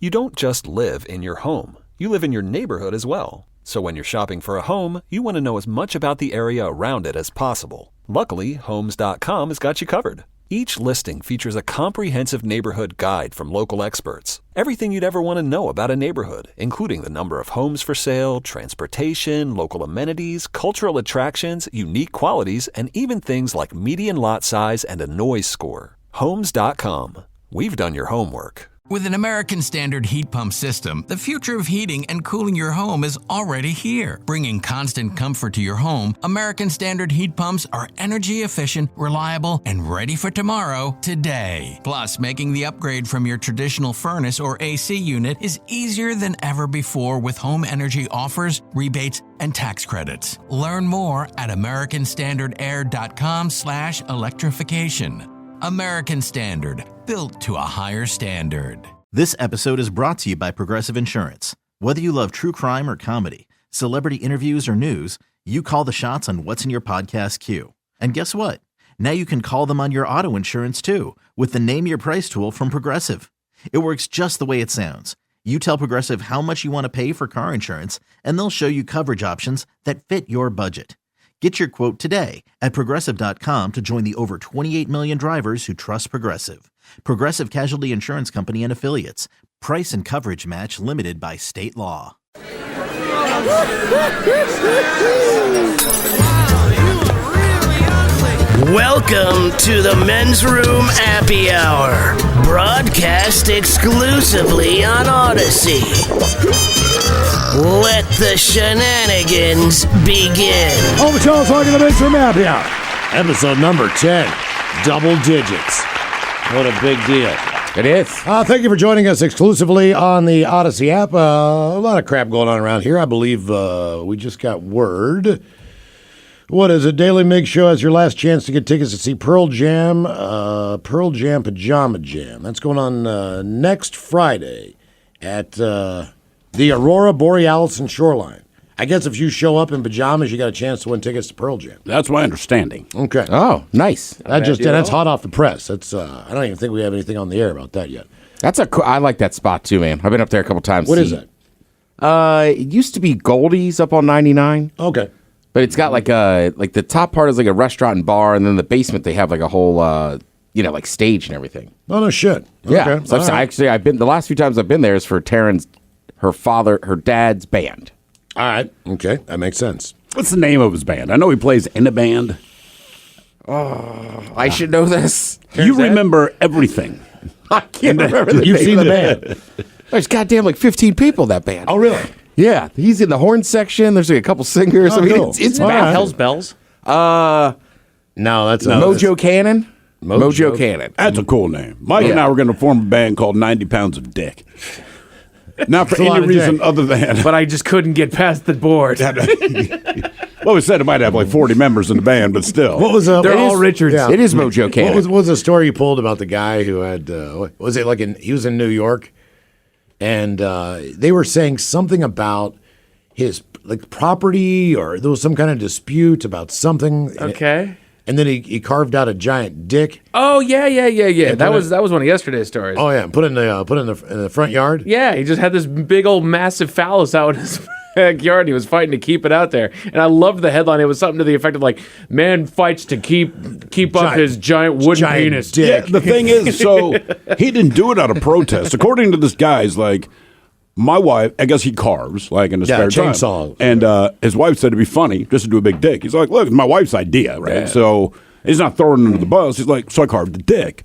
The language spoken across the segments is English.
You don't just live in your home. You live in your neighborhood as well. So when you're shopping for a home, you want to know as much about the area around it as possible. Luckily, Homes.com has got you covered. Each listing features a comprehensive neighborhood guide from local experts. Everything you'd ever want to know about a neighborhood, including the number of homes for sale, transportation, local amenities, cultural attractions, unique qualities, and even things like median lot size and a noise score. Homes.com. We've done your homework. With an American Standard heat pump system, the future of heating and cooling your home is already here. Bringing constant comfort to your home, American Standard heat pumps are energy efficient, reliable, and ready for tomorrow, today. Plus, making the upgrade from your traditional furnace or AC unit is easier than ever before with home energy offers, rebates, and tax credits. Learn more at americanstandardair.com/electrification. American Standard, built to a higher standard. This episode is brought to you by Progressive Insurance. Whether you love true crime or comedy, celebrity interviews or news, you call the shots on what's in your podcast queue. And guess what? Now you can call them on your auto insurance too with the Name Your Price tool from Progressive. It works just the way it sounds. You tell Progressive how much you want to pay for car insurance, and they'll show you coverage options that fit your budget. Get your quote today at Progressive.com to join the over 28 million drivers who trust Progressive. Progressive Casualty Insurance Company and Affiliates. Price and coverage match limited by state law. Welcome to the Men's Room Appy Hour, broadcast exclusively on Odyssey. Let the shenanigans begin. Oh, the show's talking the Men's Room Appy Hour. Episode number 10, double digits. What a big deal. It is. Thank you for joining us exclusively on the Odyssey app. A lot of crap going on around here. I believe we just got word. What is it? Daily Mig Show has your last chance to get tickets to see Pearl Jam Pajama Jam. That's going on next Friday at the Aurora Borealis and Shoreline. I guess if you show up in pajamas, you got a chance to win tickets to Pearl Jam. That's my understanding. Okay. Oh, nice. That's hot off the press. That's I don't even think we have anything on the air about that yet. I like that spot too, man. I've been up there a couple times. What is that? It used to be Goldie's up on 99. Okay. But it's got like the top part is like a restaurant and bar, and then the basement they have like a whole like stage and everything. Oh no shit. Yeah. Okay. So I've been the last few times I've been there is for Taryn's her dad's band. All right. Okay. That makes sense. What's the name of his band? I know he plays in a band. Oh, I should know this. You remember everything. I can't remember. You've seen the band. There's goddamn like 15 people in that band. Oh really? Yeah, he's in the horn section. There's like a couple singers. Oh, cool. It's All bad. right. Hell's Bells? No, that's Mojo Cannon. Mojo Cannon. That's a cool name. Mike and I were going to form a band called 90 Pounds of Dick. Not for any reason other than... But I just couldn't get past the board. Well, we said it might have like 40 members in the band, but still. What was They're all Richards. Yeah. It is Mojo Cannon. What was the story you pulled about the guy who had? Was it like he was in New York, and they were saying something about his like property, or there was some kind of dispute about something. Okay. And then he carved out a giant dick. Oh yeah. That was one of yesterday's stories. Oh yeah, put it in the front yard. Yeah, he just had this big old massive phallus out in his backyard. He was fighting to keep it out there, and I loved the headline. It was something to the effect of like, "Man fights to keep up his giant wooden penis." Dick. Yeah, the thing is, so he didn't do it out of protest. According to this guy's like. My wife, I guess he carves, like in his spare time. Chainsaw. And his wife said it'd be funny just to do a big dick. He's like, look, it's my wife's idea, right? Yeah. So he's not throwing it under the bus. He's like, so I carved the dick.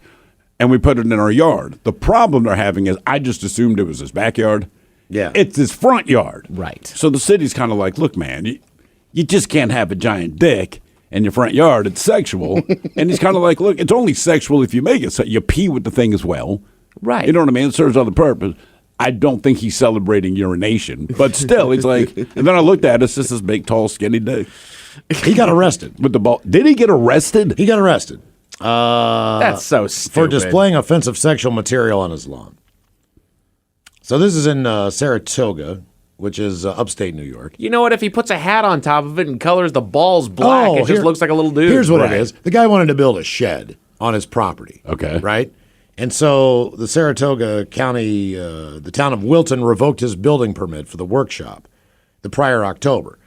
And we put it in our yard. The problem they're having is I just assumed it was his backyard. Yeah. It's his front yard. Right. So the city's kind of like, look, man, you just can't have a giant dick in your front yard. It's sexual. And he's kind of like, look, it's only sexual if you make it so you pee with the thing as well. Right. You know what I mean? It serves other purpose. I don't think he's celebrating urination, but still, he's like. And then I looked at it. It's just this big, tall, skinny dick. He got arrested with the ball. Did he get arrested? He got arrested. That's so stupid. For displaying offensive sexual material on his lawn. So this is in Saratoga, which is upstate New York. You know what? If he puts a hat on top of it and colors the balls black, it just looks like a little dude. Here's what it is. The guy wanted to build a shed on his property. Okay. Right? And so the Saratoga County, the town of Wilton, revoked his building permit for the workshop the prior October.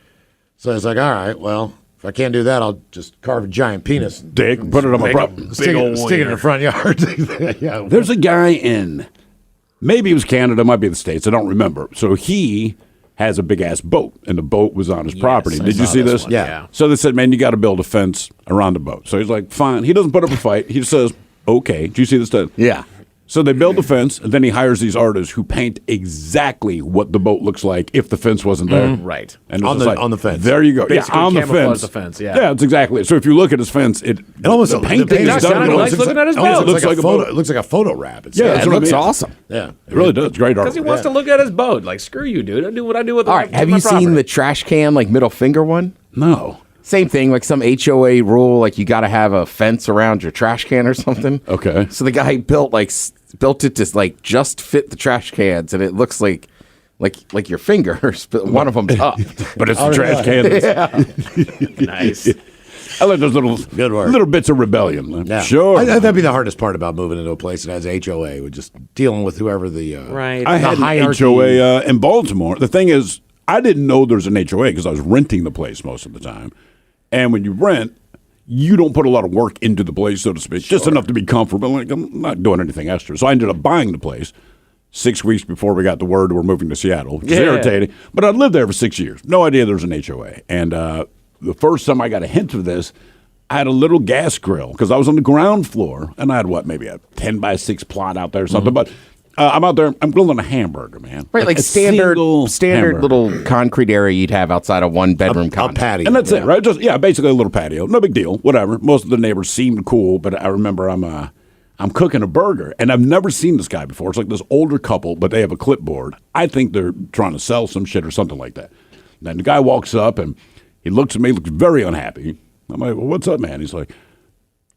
So it's like, all right, well, if I can't do that, I'll just carve a giant penis. Dick, put it on my Stick it in the front yard. Yeah. There's a guy in, maybe it was Canada, might be the States, I don't remember. So he has a big-ass boat, and the boat was on his property. Did you see this? Yeah. So they said, man, you got to build a fence around the boat. So he's like, fine. He doesn't put up a fight. He just says, okay. Do you see this? Yeah. So they build the fence, and then he hires these artists who paint exactly what the boat looks like if the fence wasn't there. Right. And On it's the- like, on the fence. There you go. Basically yeah, on the camouflage fence. the fence, yeah. Yeah, it's exactly it. So if you look at his fence, the painting paint is done. He likes looking at his boat. It looks like a boat. photo. It looks like a photo wrap. It's Yeah, It that's what I looks mean. awesome. yeah. It really does. Great art. Because he wants to look at his boat. Like, screw you, dude. I do what I do with All right. my Have you property. seen the trash can, like, middle finger one? No. Same thing, like some HOA rule, like you got to have a fence around your trash can or something. Okay. So the guy built it to like just fit the trash cans, and it looks like your fingers, but one of them's up. But it's the trash can. Nice. I like those Good work. little bits of rebellion. Yeah. Sure. That'd be the hardest part about moving into a place that has HOA, with just dealing with whoever the Right. I the had an hierarchy. HOA in Baltimore. The thing is, I didn't know there was an HOA because I was renting the place most of the time. And when you rent, you don't put a lot of work into the place, so to speak, just enough to be comfortable. Like, I'm not doing anything extra. So I ended up buying the place 6 weeks before we got the word we're moving to Seattle. It was irritating. But I'd lived there for 6 years. No idea there was an HOA. And the first time I got a hint of this, I had a little gas grill because I was on the ground floor, and I had, maybe a 10-by-6 plot out there or something. But I'm out there. I'm grilling a hamburger, man. Right, like a standard hamburger. little concrete area you'd have outside a one-bedroom a condo. patio. And that's it, right? Just basically a little patio. No big deal. Whatever. Most of the neighbors seemed cool, but I remember I'm cooking a burger, and I've never seen this guy before. It's like this older couple, but they have a clipboard. I think they're trying to sell some shit or something like that. And then the guy walks up, and he looks at me, looks very unhappy. I'm like, well, what's up, man? He's like,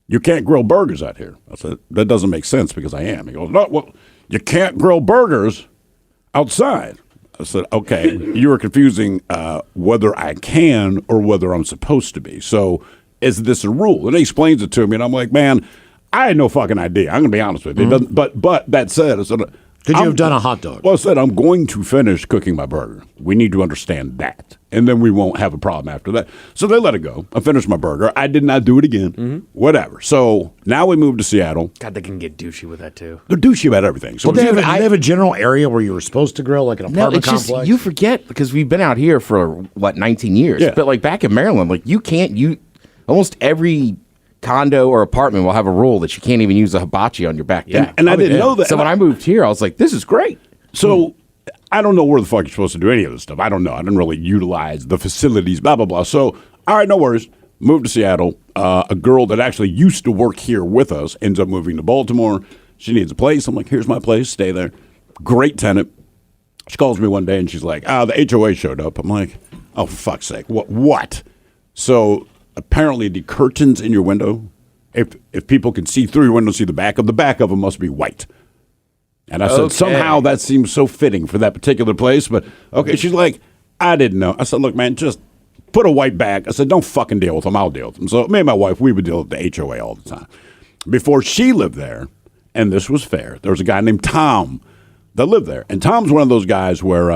you can't grill burgers out here. I said, that doesn't make sense because I am. He goes, no, well, you can't grill burgers outside. I said, okay, you are confusing whether I can or whether I'm supposed to be. So is this a rule? And he explains it to me, and I'm like, man, I had no fucking idea. I'm going to be honest with you. But that said, I said, Could you have done a hot dog? well, I said, I'm going to finish cooking my burger. We need to understand that. And then we won't have a problem after that. So they let it go. I finished my burger. I did not do it again. Whatever. So now we moved to Seattle. God, they can get douchey with that, too. They're douchey about everything. So Did they have a general area where you were supposed to grill, like an No, apartment it's just complex? you forget because we've been out here for 19 years. Yeah. But like back in Maryland, like almost every condo or apartment will have a rule that you can't even use a hibachi on your back deck. And I didn't know that. So when I moved here, I was like, this is great. So I don't know where the fuck you're supposed to do any of this stuff. I don't know. I didn't really utilize the facilities, blah, blah, blah. So, all right, no worries. Moved to Seattle. A girl that actually used to work here with us ends up moving to Baltimore. She needs a place. I'm like, here's my place. Stay there. Great tenant. She calls me one day and she's like, the HOA showed up. I'm like, oh, for fuck's sake. What? So apparently the curtains in your window, if people can see through your window, see the back of them must be white. And I said, somehow that seems so fitting for that particular place. But, okay, she's like, I didn't know. I said, look, man, just put a white back. I said, don't fucking deal with them. I'll deal with them. So me and my wife, we would deal with the HOA all the time. Before she lived there, and this was fair, there was a guy named Tom that lived there. And Tom's one of those guys where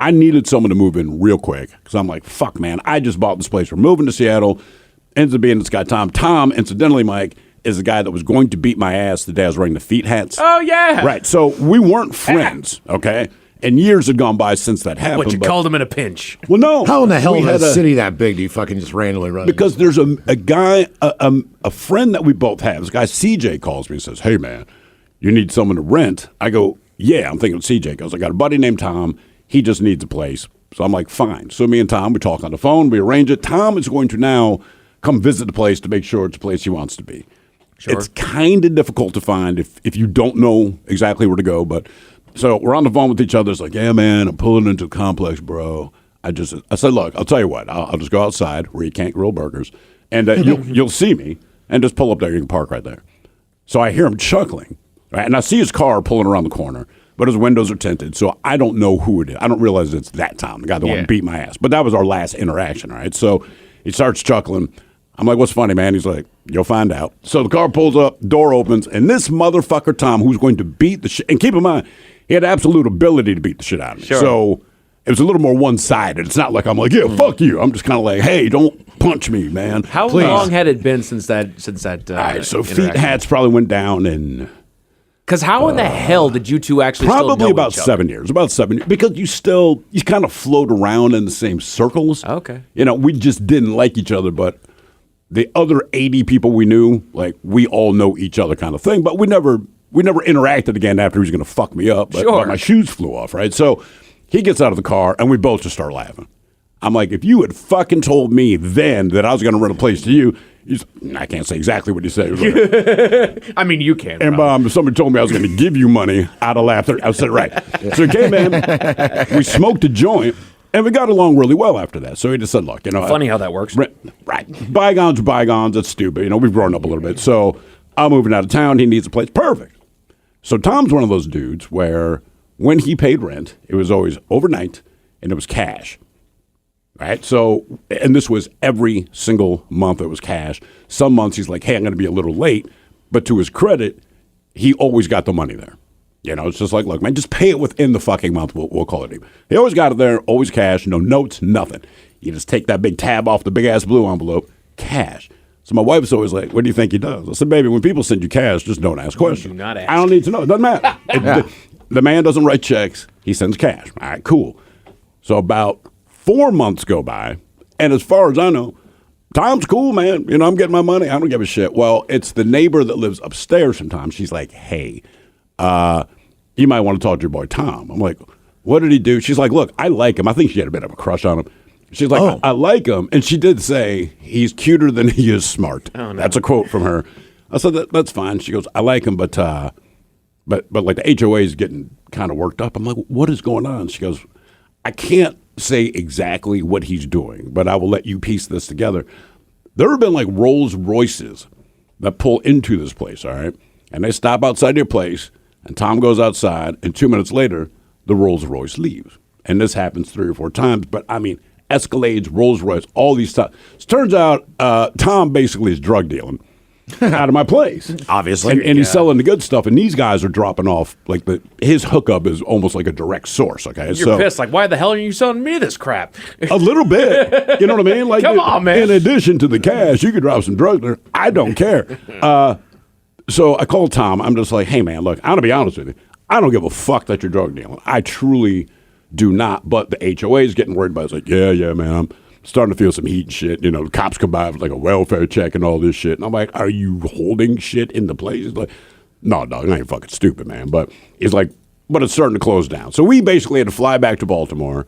I needed someone to move in real quick. Because I'm like, fuck, man, I just bought this place. We're moving to Seattle. Ends up being this guy, Tom. Tom, incidentally, Mike, is the guy that was going to beat my ass the day I was wearing the feet hats. Oh, yeah. Right. So we weren't friends, okay? And years had gone by since that happened. What, you called him in a pinch? Well, no. How in the hell We in a had city that big do you fucking just randomly run? Because there's a guy, a friend that we both have. This guy, CJ, calls me and says, hey, man, you need someone to rent? I go, yeah, I'm thinking of CJ. Because I got a buddy named Tom. He just needs a place. So I'm like, fine. So me and Tom, we talk on the phone. We arrange it. Tom is going to now come visit the place to make sure it's a place he wants to be. Sure. It's kind of difficult to find if you don't know exactly where to go. But so we're on the phone with each other. It's like, yeah, man, I'm pulling into the complex, bro. I said, look, I'll tell you what. I'll just go outside where you can't grill burgers, and you'll see me, and just pull up there. You can park right there. So I hear him chuckling, right? And I see his car pulling around the corner, but his windows are tinted, so I don't know who it is. I don't realize it's that Tom, the guy that wanted to beat my ass. But that was our last interaction, right? So he starts chuckling. I'm like, what's funny, man? He's like, you'll find out. So the car pulls up, door opens, and this motherfucker, Tom, who's going to beat the shit. And keep in mind, he had absolute ability to beat the shit out of me. Sure. So it was a little more one-sided. It's not like I'm like, yeah, fuck you. I'm just kind of like, hey, don't punch me, man. How Please. long had it been since that? All right, so feet hats probably went down in... Because how in the hell did you two actually still probably know about each other? 7 years. About 7 years. Because you kind of float around in the same circles. Okay. You know, we just didn't like each other, but the other 80 people we knew, like, we all know each other kind of thing. But we never interacted again after he was going to fuck me up. But, Sure. but my shoes flew off, right? So he gets out of the car, and we both just start laughing. I'm like, if you had fucking told me then that I was going to run a place to you, I can't say exactly what he said. He was like, I mean, you can. and somebody told me I was going to give you money, I'd have laughed. I said, right. So he came in, we smoked a joint, and we got along really well after that. So he just said, look, Funny how that works. Right. Bygones are bygones. That's stupid. We've grown up a little bit. So I'm moving out of town. He needs a place. Perfect. So Tom's one of those dudes where when he paid rent, it was always overnight, and it was cash. Right. So, and this was every single month it was cash. Some months he's like, hey, I'm going to be a little late. But to his credit, he always got the money there. It's just like, look, man, just pay it within the fucking month. We'll call it even. He always got it there, always cash, no notes, nothing. You just take that big tab off the big ass blue envelope, cash. So my wife was always like, what do you think he does? I said, baby, when people send you cash, just don't ask questions. Do not ask. I don't need to know. It doesn't matter. The man doesn't write checks. He sends cash. All right, cool. So about 4 months go by, and as far as I know, Tom's cool, man. I'm getting my money. I don't give a shit. Well, it's the neighbor that lives upstairs sometimes. She's like, hey, you might want to talk to your boy Tom. I'm like, what did he do? She's like, look, I like him. I think she had a bit of a crush on him. She's like, I like him. And she did say, he's cuter than he is smart. Oh, no. That's a quote from her. I said, that's fine. She goes, I like him, but like the HOA is getting kind of worked up. I'm like, what is going on? She goes, I can't say exactly what he's doing, but I will let you piece this together. There have been like Rolls Royces that pull into this place, all right? And they stop outside your place, and Tom goes outside, and 2 minutes later, the Rolls Royce leaves. And this happens 3 or 4 times, but I mean, Escalades, Rolls Royce, all these stuff. It turns out Tom basically is drug dealing out of my place. Obviously. And he's selling the good stuff, and these guys are dropping off, like his hookup is almost like a direct source, okay? You're pissed, like, why the hell are you selling me this crap? A little bit. You know what I mean? Like, Come on, man. In addition to the cash, you could drop some drugs there. I don't care. So I called Tom. I'm just like, hey, man, look, I'm going to be honest with you. I don't give a fuck that you're drug dealing. I truly do not. But the HOA is getting worried about it. It's like, yeah, man, I'm starting to feel some heat and shit. The cops come by with like a welfare check and all this shit. And I'm like, are you holding shit in the place? He's like, no, dog, I ain't fucking stupid, man. But he's like, but it's starting to close down. So we basically had to fly back to Baltimore.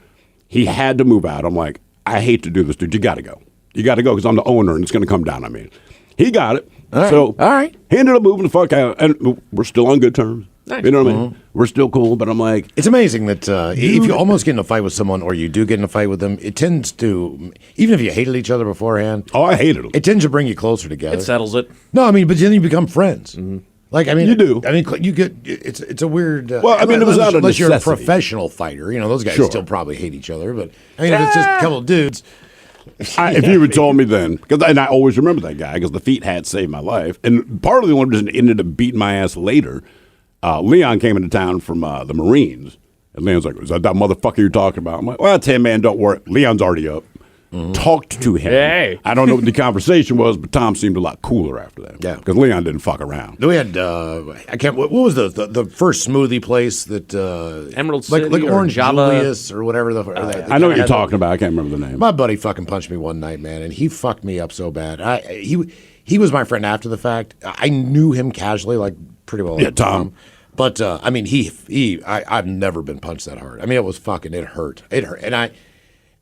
He had to move out. I'm like, I hate to do this, dude. You got to go. You got to go because I'm the owner and it's going to come down on me. He got it. All right. He ended up moving the fuck out. And we're still on good terms. Nice. You know what I mean? We're still cool, but I'm like... It's amazing that if you almost get in a fight with someone or you do get in a fight with them, it tends to, even if you hated each other beforehand... Oh, I hated them. It tends to bring you closer together. It settles it. No, I mean, but then you become friends. Mm-hmm. Like, I mean... You do. I mean, you get... It's a weird... well, I mean, it was out of unless you're a necessity. professional fighter. Those guys Sure. still probably hate each other, but... I mean, if it's just a couple of dudes... If you had told me then, and I always remember that guy because the feet hat saved my life. And part of the one reason ended up beating my ass later, Leon came into town from the Marines. And Leon's like, is that motherfucker you're talking about? I'm like, well, I tell you, man, don't worry. Leon's already up. Talked to him. Hey. I don't know what the conversation was, but Tom seemed a lot cooler after that. Yeah. Because Leon didn't fuck around. We had what was the first smoothie place that Emerald like City or Orange Java? Julius or whatever I know what you're talking about. I can't remember the name. My buddy fucking punched me one night, man, and he fucked me up so bad. He was my friend after the fact. I knew him casually, like pretty well. Yeah, like Tom. But I mean, I've never been punched that hard. I mean, it hurt. It hurt,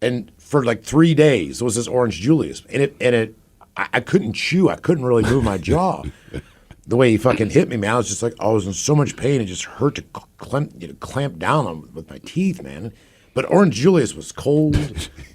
and for like 3 days it was this Orange Julius, and I couldn't chew. I couldn't really move my jaw. The way he fucking hit me, man, I was just like, I was in so much pain. It just hurt to clamp down with my teeth, man. But Orange Julius was cold.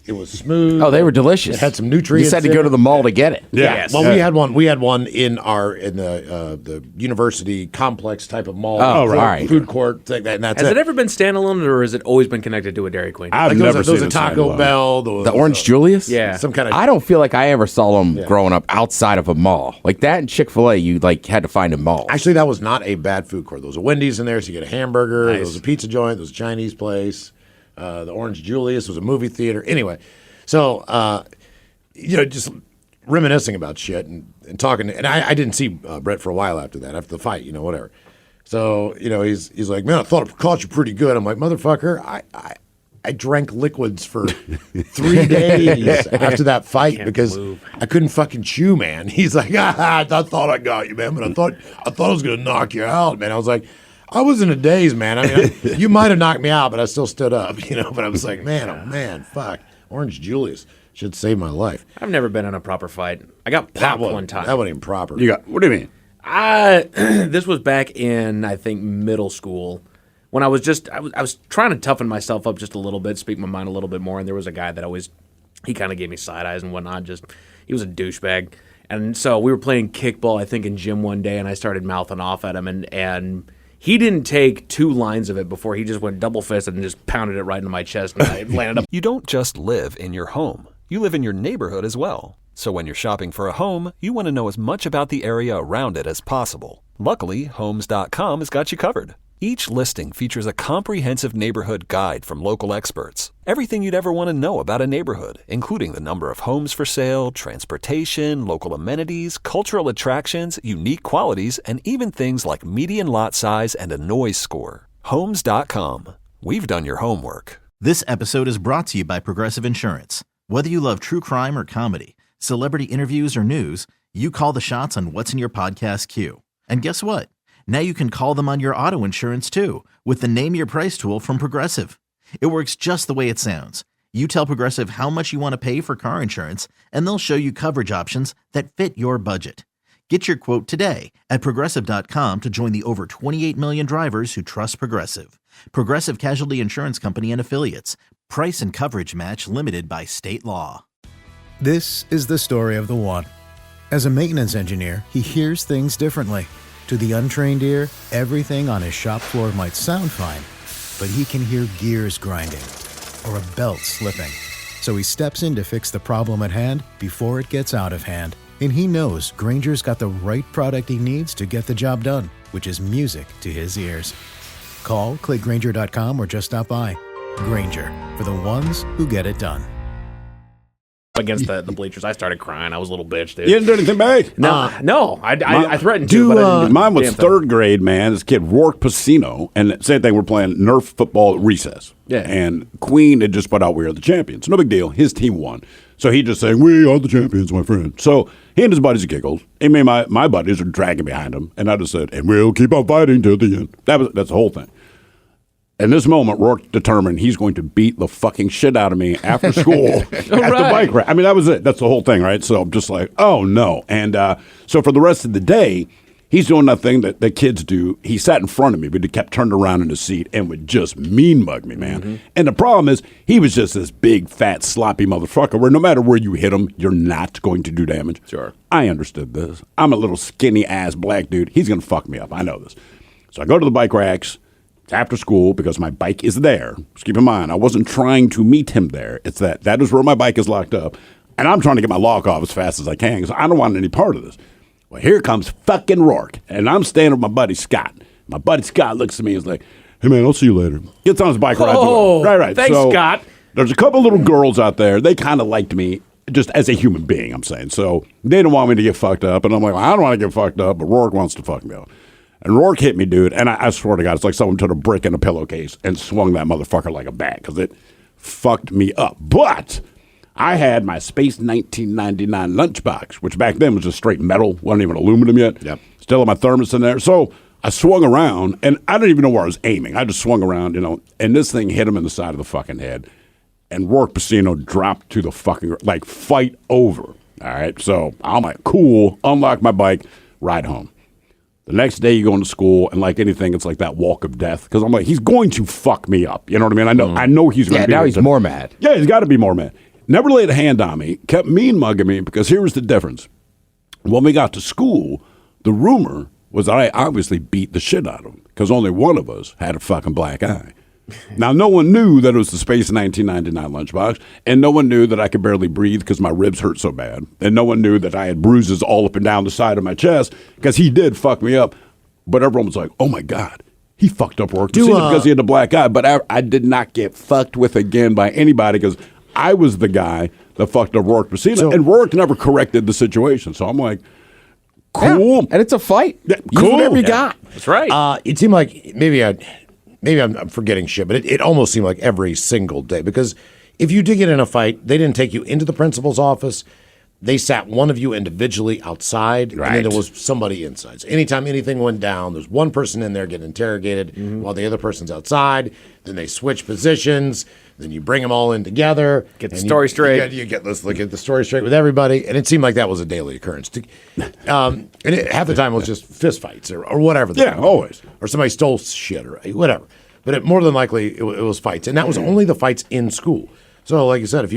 It was smooth. Oh, they were delicious. It had some nutrients. You just had to in go it. to the mall to get it. Yeah. Well, we had one. We had one in the university complex type of mall. Oh, right. Food court thing, and that's Has it ever been standalone, or has it always been connected to a Dairy Queen? I've Like never those seen a it Taco standalone. Bell. The Orange Julius? Yeah. Some kind of. I don't feel like I ever saw them growing up outside of a mall. Like that and Chick-fil-A, you like had to find a mall. Actually, that was not a bad food court. There was a Wendy's in there, so you get a hamburger. There was a pizza joint. There was a Chinese place. The Orange Julius was a movie theater. Anyway, so just reminiscing about shit and talking. And I didn't see Brett for a while after that, after the fight. Whatever. So he's like, man, I thought it caught you pretty good. I'm like, motherfucker, I drank liquids for 3 days after that fight because I couldn't fucking chew, man. He's like, I thought I got you, man, but I thought I was gonna knock you out, man. I was like, I was in a daze, man. I mean, you might have knocked me out, but I still stood up, But I was like, man, oh man, fuck, Orange Julius should save my life. I've never been in a proper fight. I got popped one time. That wasn't even proper. What do you mean? This was back in, I think, middle school. When I was trying to toughen myself up just a little bit, speak my mind a little bit more, and there was a guy that he kind of gave me side eyes and whatnot. He was a douchebag, and so we were playing kickball, I think, in gym one day, and I started mouthing off at him, and he didn't take 2 lines of it before he just went double fisted and just pounded it right into my chest, and I landed up. You don't just live in your home. You live in your neighborhood as well. So when you're shopping for a home, you want to know as much about the area around it as possible. Luckily, Homes.com has got you covered. Each listing features a comprehensive neighborhood guide from local experts. Everything you'd ever want to know about a neighborhood, including the number of homes for sale, transportation, local amenities, cultural attractions, unique qualities, and even things like median lot size and a noise score. Homes.com. We've done your homework. This episode is brought to you by Progressive Insurance. Whether you love true crime or comedy, celebrity interviews or news, you call the shots on what's in your podcast queue. And guess what? Now you can call them on your auto insurance too with the Name Your Price tool from Progressive. It works just the way it sounds. You tell Progressive how much you want to pay for car insurance, and they'll show you coverage options that fit your budget. Get your quote today at Progressive.com to join the over 28 million drivers who trust Progressive. Progressive Casualty Insurance Company and Affiliates. Price and coverage match limited by state law. This is the story of the one. As a maintenance engineer, he hears things differently. To the untrained ear, everything on his shop floor might sound fine, but he can hear gears grinding or a belt slipping. So he steps in to fix the problem at hand before it gets out of hand. And he knows Grainger's got the right product he needs to get the job done, which is music to his ears. Call, click Grainger.com, or just stop by. Grainger, for the ones who get it done. Against the bleachers, I started crying. I was a little bitch, dude. You didn't do anything bad? No. I threatened to, but I didn't do mine was damn thing. 3rd grade, man. This kid, Rourke Pacino, and same thing, we're playing Nerf football at recess. Yeah. And Queen had just put out, we are the champions. No big deal. His team won. So he just saying, we are the champions, my friend. So he and his buddies giggled. He made my buddies are dragging behind him. And I just said, and we'll keep on fighting till the end. That's the whole thing. In this moment, Rourke determined he's going to beat the fucking shit out of me after school at the bike rack. I mean, that was it. That's the whole thing, right? So I'm just like, oh, no. And so for the rest of the day, he's doing that thing that kids do. He sat in front of me, but he kept turning around in his seat and would just mean mug me, man. Mm-hmm. And the problem is he was just this big, fat, sloppy motherfucker where no matter where you hit him, you're not going to do damage. Sure. I understood this. I'm a little skinny-ass black dude. He's going to fuck me up. I know this. So I go to the bike racks. It's after school because my bike is there. Just keep in mind, I wasn't trying to meet him there. It's that is where my bike is locked up. And I'm trying to get my lock off as fast as I can because I don't want any part of this. Well, here comes fucking Rourke. And I'm standing with my buddy Scott. My buddy Scott looks at me and is like, hey, man, I'll see you later. Gets on his bike, rides away. Right. Thanks, so, Scott. There's a couple little girls out there. They kind of liked me just as a human being, I'm saying. So they don't want me to get fucked up. And I'm like, well, I don't want to get fucked up, but Rourke wants to fuck me up. And Rourke hit me, dude, and I swear to God, it's like someone took a brick in a pillowcase and swung that motherfucker like a bat because it fucked me up. But I had my Space 1999 lunchbox, which back then was just straight metal, wasn't even aluminum yet. Yep. Still had my thermos in there. So I swung around, and I didn't even know where I was aiming. I just swung around, and this thing hit him in the side of the fucking head. And Rourke Pacino dropped to the fucking, like, fight over. All right, so I'm like, cool, unlock my bike, ride home. The next day you go into school, and like anything, it's like that walk of death. Because I'm like, he's going to fuck me up. You know what I mean? I know he's going to be. now he's more mad. Yeah, he's got to be more mad. Never laid a hand on me, kept mean mugging me, because here was the difference. When we got to school, the rumor was that I obviously beat the shit out of him, because only one of us had a fucking black eye. Now, no one knew that it was the Space 1999 lunchbox, and no one knew that I could barely breathe because my ribs hurt so bad, and no one knew that I had bruises all up and down the side of my chest, because he did fuck me up. But everyone was like, oh my God, he fucked up Rourke because he had a black eye. But I did not get fucked with again by anybody, because I was the guy that fucked up Rourke Messina, and Rourke never corrected the situation. So I'm like, cool. Yeah, and it's a fight. Yeah, Use cool. whatever you got. That's right. It seemed like maybe I'm forgetting shit, but it almost seemed like every single day. Because if you did get in a fight, they didn't take you into the principal's office. They sat one of you individually outside, and then there was somebody inside. So anytime anything went down, there's one person in there getting interrogated while the other person's outside. Then they switch positions. Then you bring them all in together. Get the story straight. Let's look at the story straight with everybody. And it seemed like that was a daily occurrence. Half the time it was just fist fights or whatever. Always. Or somebody stole shit or whatever. But more than likely, it was fights. And that was only the fights in school. So, like you said,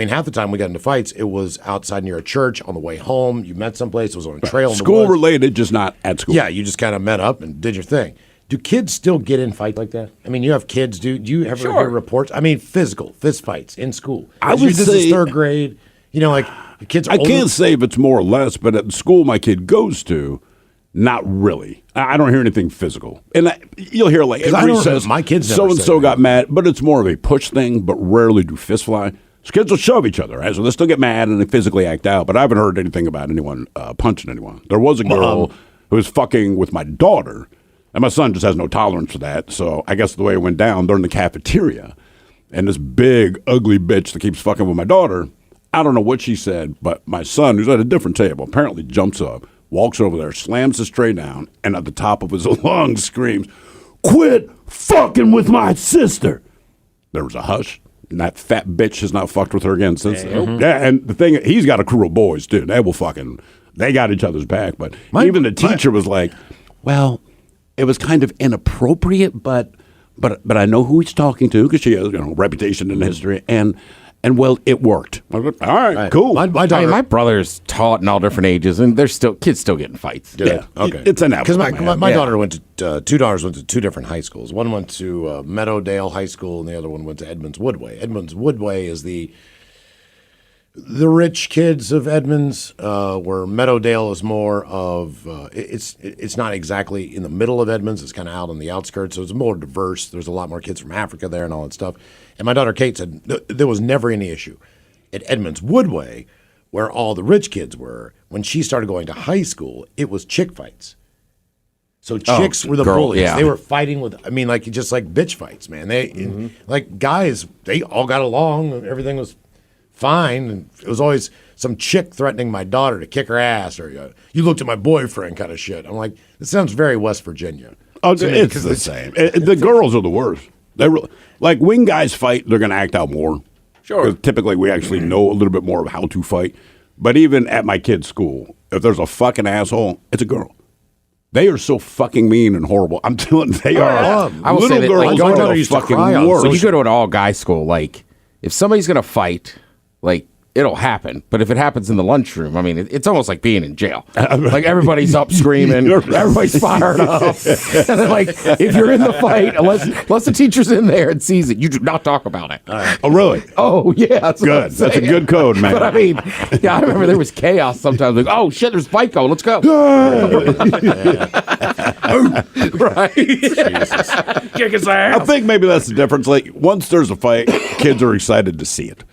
half the time we got into fights, it was outside near a church on the way home. You met someplace, it was on a trail. School related, just not at school. Yeah, you just kind of met up and did your thing. Do kids still get in fights like that? I mean, you have kids. Do you ever hear reports? I mean, physical fist fights in school. This is third grade. Like the kids. I can't say if it's more or less, but at the school my kid goes to, not really. I don't hear anything physical, and you'll hear like everybody says my kids. So and so got mad, but it's more of a push thing. But rarely do fist fly. So kids will shove each other, right? So they still get mad and they physically act out. But I haven't heard anything about anyone punching anyone. There was a girl who was fucking with my daughter. And my son just has no tolerance for that. So I guess the way it went down, they're in the cafeteria. And this big, ugly bitch that keeps fucking with my daughter, I don't know what she said, but my son, who's at a different table, apparently jumps up, walks over there, slams his tray down, and at the top of his lungs screams, "Quit fucking with my sister!" There was a hush. And that fat bitch has not fucked with her again since then. Yeah, and the thing, he's got a crew of boys, too. They got each other's back. But even the teacher was like, well, it was kind of inappropriate, but I know who he's talking to because she has reputation in history, and well, it worked. I was like, all right, cool. My brother's taught in all different ages, and kids still getting fights. Yeah, okay. It's inevitable. Because my daughter went to two daughters went to two different high schools. One went to Meadowdale High School, and the other one went to Edmonds Woodway. Edmonds Woodway is the rich kids of Edmonds, where Meadowdale is more of it's not exactly in the middle of Edmonds. It's kind of out on the outskirts, so it's more diverse. There's a lot more kids from Africa there and all that stuff. And my daughter Kate said there was never any issue at Edmonds Woodway, where all the rich kids were. When she started going to high school, it was chick fights. So chicks were the bullies. Yeah. They were fighting with, just like bitch fights, man. They like guys, they all got along. Everything was fine, and it was always some chick threatening my daughter to kick her ass, or you looked at my boyfriend kind of shit. I'm like, this sounds very West Virginia. Oh, it's the same. The girls are the worst. Like when guys fight, they're going to act out more. Sure. Because typically we actually know a little bit more of how to fight. But even at my kid's school, if there's a fucking asshole, it's a girl. They are so fucking mean and horrible. I'm telling you, they are. I will say that girls are the fucking worst. So you go to an all-guy school, like, if somebody's going to fight, like, it'll happen. But if it happens in the lunchroom, I mean, it's almost like being in jail. Like, everybody's up screaming. Everybody's fired up. And then, like, if you're in the fight, unless the teacher's in there and sees it, you do not talk about it. Oh, really? Oh, yeah. That's good. That's a good code, man. But, I mean, I remember there was chaos sometimes. Like, oh, shit, there's a fight going. Let's go. Right. Jesus. Kick his ass. I think maybe that's the difference. Like, once there's a fight, kids are excited to see it.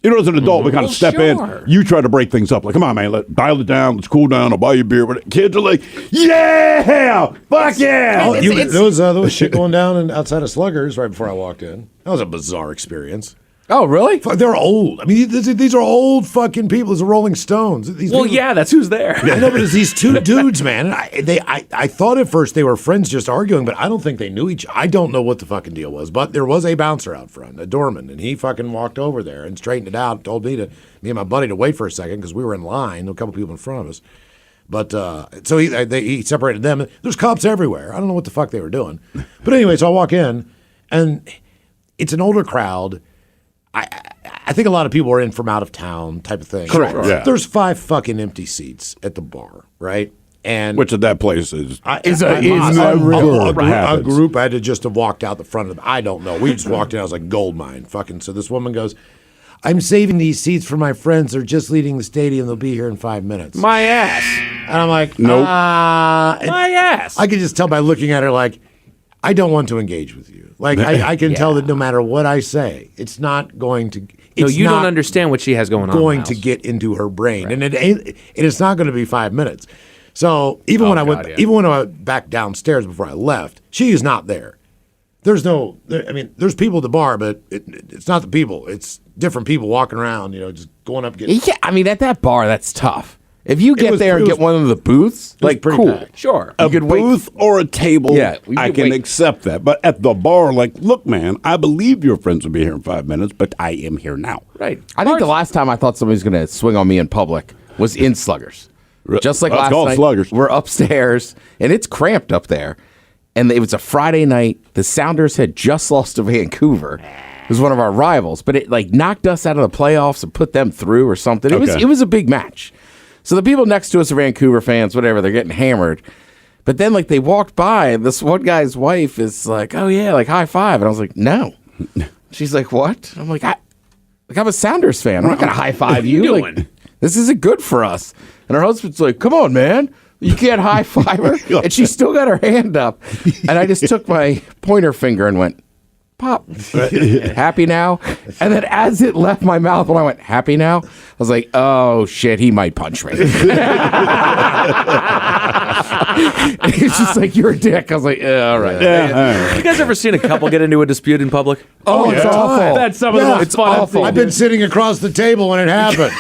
You know, as an adult, we kind of step in. You try to break things up. Like, come on, man, dial it down. Let's cool down. I'll buy you a beer. But kids are like, yeah, fuck yeah. There was shit going down outside of Sluggers right before I walked in. That was a bizarre experience. Oh, really? They're old. I mean, these are old fucking people. These are Rolling Stones. That's who's there. I know, but it's these two dudes, man. And I thought at first they were friends just arguing, but I don't think they knew each other. I don't know what the fucking deal was, but there was a bouncer out front, a doorman, and he fucking walked over there and straightened it out, told me and my buddy to wait for a second because we were in line, a couple people in front of us. But so he separated them. There's cops everywhere. I don't know what the fuck they were doing. But anyway, so I walk in, and it's an older crowd. I think a lot of people are in from out of town type of thing. Correct. Yeah. There's 5 fucking empty seats at the bar, right? And Which at that place is a happens. group had to just have walked out the front of them. I don't know. We just walked in. I was like, gold mine. Fucking. So this woman goes, I'm saving these seats for my friends. They're just leaving the stadium. They'll be here in 5 minutes. My ass. And I'm like, Nope. My ass. I could just tell by looking at her, like, I don't want to engage with you. Like, I can tell that no matter what I say, it's not going to. No, It's you not don't understand what she has going on. going Miles. to get into her brain, and it's not going to be 5 minutes. So even when I went back downstairs before I left, she is not there. There's there's people at the bar, but it's not the people. It's different people walking around, just going up getting. Yeah, I mean, at that bar, that's tough. If you get was- there it and was- get one of the booths, like, pretty cool. packed. Sure. a You could wait. booth or a table. Yeah, we I could can wait. accept that. But at the bar, like, look, man, I believe your friends will be here in 5 minutes, but I am here now. Right. I think the last time I thought somebody was going to swing on me in public was in Sluggers. Just like Let's last go, night, Sluggers. we're upstairs, and it's cramped up there. And it was a Friday night. The Sounders had just lost to Vancouver. It was one of our rivals, but it like knocked us out of the playoffs and put them through or something. Okay. It was a big match. So the people next to us are Vancouver fans, whatever. They're getting hammered. But then like they walked by, and this one guy's wife is like, "Oh yeah, like high five," and I was like, "No." She's like, "What?" I'm like, I'm a Sounders fan. I'm not gonna high five you. doing? Like, this isn't good for us. And her husband's like, "Come on, man. You can't high five her." And she still got her hand up. And I just took my pointer finger and went, "Pop, happy now?" And then as it left my mouth, when I went, "Happy now?" I was like, "Oh shit, he might punch me." It's just like, "You're a dick." I was like, all right. You guys ever seen a couple get into a dispute in public? Oh, it's awful. That's some of the most It's fun I've awful. seen. I've been sitting across the table when it happened.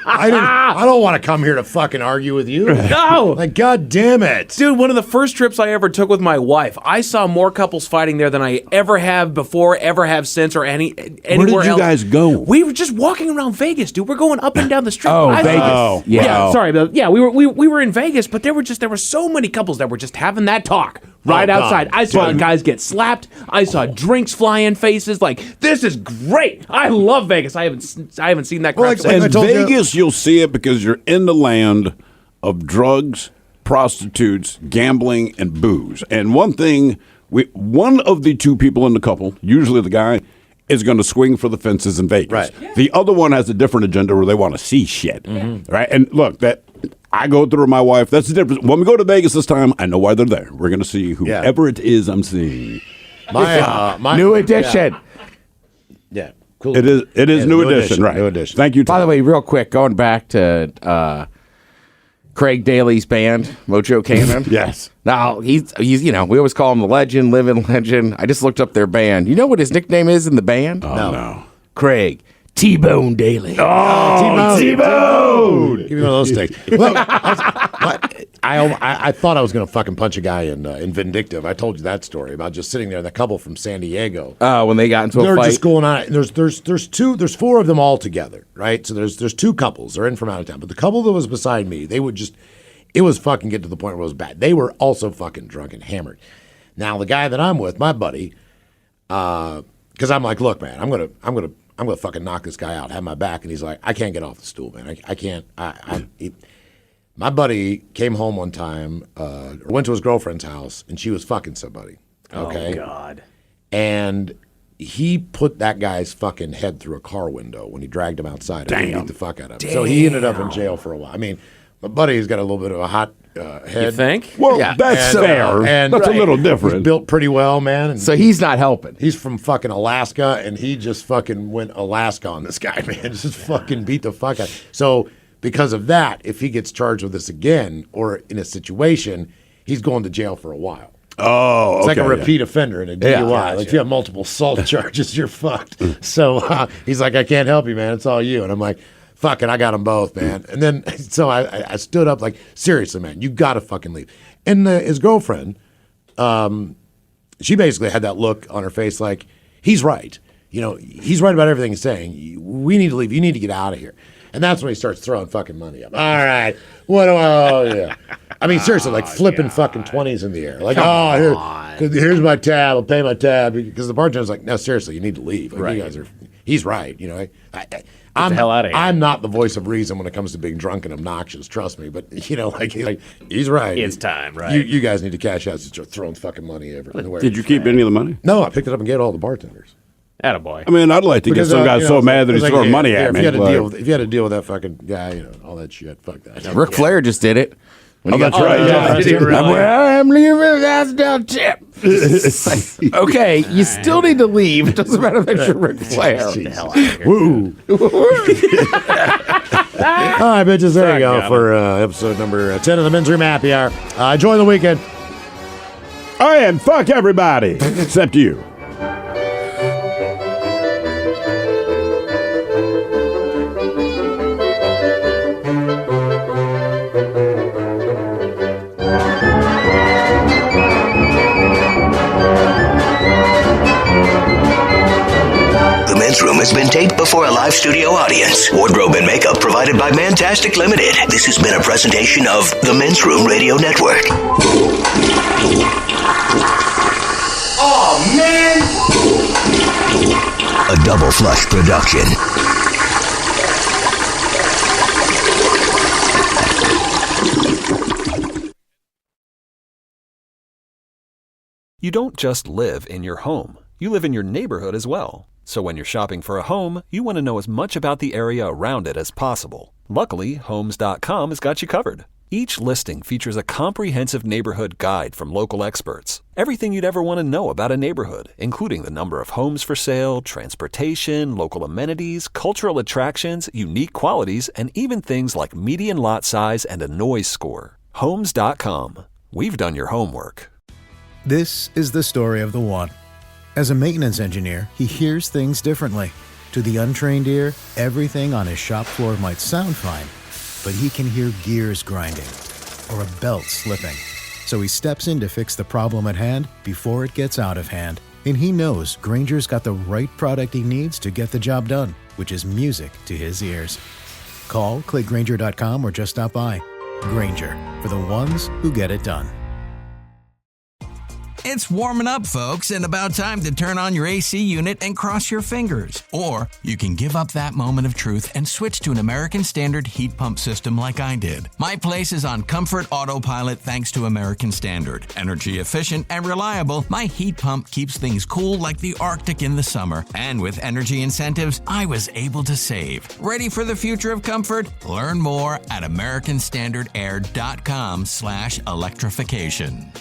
I don't want to come here to fucking argue with you. No! Like, God damn it. Dude, one of the first trips I ever took with my wife, I saw more couples fighting there than I ever have before, ever have since, or anywhere else. you guys go? We were just walking around Vegas, dude. We're going up and down the street. Oh, I- Vegas. Oh, Yeah. Yeah, sorry, but yeah, we were in Vegas, but there were so many couples that were just having that talk right God. outside. I saw guys get slapped. I saw drinks fly in faces. Like, this is great. I love Vegas. I haven't seen that crap Like- since. I In told you- Vegas, you'll see it because you're in the land of drugs, prostitutes, gambling, and booze. And one of the two people in the couple, usually the guy, is going to swing for the fences in Vegas. Right. The other one has a different agenda where they want to see shit. Right? And look, that I go through with my wife. That's the difference. When we go to Vegas this time, I know why they're there. We're going to see whoever it is I'm seeing. My New edition. Yeah. Cool. It is new edition, right? New edition. Thank you. By the way, real quick, going back to Craig Daly's band, Mojo Cannon. Yes. Now, he's we always call him the legend, living legend. I just looked up their band. You know what his nickname is in the band? Oh, no. Craig T-Bone Daly. T-Bone. Give me one of those sticks. Look, I thought I was going to fucking punch a guy in Vindictive. I told you that story about just sitting there. The couple from San Diego. When they got into a They're fight. just going on. There's 4 of them all together, right? So there's 2 couples. They're in from out of town. But the couple that was beside me, it was fucking get to the point where it was bad. They were also fucking drunk and hammered. Now the guy that I'm with, my buddy, because I'm like, look, man, I'm gonna fucking knock this guy out, have my back, and he's like, I can't get off the stool, man. I can't. My buddy came home one time, went to his girlfriend's house, and she was fucking somebody. Okay. Oh, God. And he put that guy's fucking head through a car window when he dragged him outside and beat the fuck out of him. So he ended up in jail for a while. I mean, my buddy's got a little bit of a hot head. You think? Well, Yeah. that's And, fair. and That's a little He's different. built pretty well, man. And So he's not helping. he's from fucking Alaska, and he just fucking went Alaska on this guy, man. Just fucking beat the fuck out. So because of that, if he gets charged with this again or in a situation, he's going to jail for a while. Oh, It's like a okay, repeat offender in a DUI. Like if you have multiple assault charges, you're fucked. So he's like, I can't help you, man. It's all you. And I'm like, fuck it, I got them both, man. And then so I stood up like, seriously, man, you got to fucking leave. And his girlfriend, she basically had that look on her face like, he's right. He's right about everything he's saying. We need to leave. You need to get out of here. And that's when he starts throwing fucking money up. All right. What do I owe you? I mean, seriously, like flipping fucking 20s in the air. Like, here's my tab. I'll pay my tab. Because the bartender's like, no, seriously, you need to leave. Like, you guys are, he's right. You know, Get the hell out of here. I'm not the voice of reason when it comes to being drunk and obnoxious, trust me. But, you know, like he's right. It's time, right? You guys need to cash out. Start throwing fucking money everywhere. Did you keep any of the money? No, I picked it up and gave it all the bartenders. Attaboy. I mean, I'd like to get some guy so mad that he's throwing money at me. If you had to deal with that fucking guy, you know, all that shit, fuck that. Ric Flair just did it. When that's right. Yeah, did he really? I'm leaving. That's no tip. Okay, you still need to leave. It doesn't matter that you're Ric Flair. Get the hell out of here. Woo! All right, bitches, there you go for episode number 10 of the Men's Room Happy Hour. Enjoy the weekend. Oh, and fuck everybody except you. Room has been taped before a live studio audience. Wardrobe and makeup provided by Mantastic Limited. This has been a presentation of the Men's Room Radio Network. Oh, man! A Double Flush production. You don't just live in your home. You live in your neighborhood as well. So when you're shopping for a home, you want to know as much about the area around it as possible. Luckily, Homes.com has got you covered. Each listing features a comprehensive neighborhood guide from local experts. Everything you'd ever want to know about a neighborhood, including the number of homes for sale, transportation, local amenities, cultural attractions, unique qualities, and even things like median lot size and a noise score. Homes.com. We've done your homework. This is the story of the one. As a maintenance engineer, he hears things differently. To the untrained ear, everything on his shop floor might sound fine, but he can hear gears grinding or a belt slipping. So he steps in to fix the problem at hand before it gets out of hand. And he knows Grainger's got the right product he needs to get the job done, which is music to his ears. Call, click Grainger.com, or just stop by. Grainger, for the ones who get it done. It's warming up, folks, and about time to turn on your AC unit and cross your fingers. Or you can give up that moment of truth and switch to an American Standard heat pump system like I did. My place is on Comfort Autopilot thanks to American Standard. Energy efficient and reliable, my heat pump keeps things cool like the Arctic in the summer. And with energy incentives, I was able to save. Ready for the future of comfort? Learn more at AmericanStandardAir.com/electrification.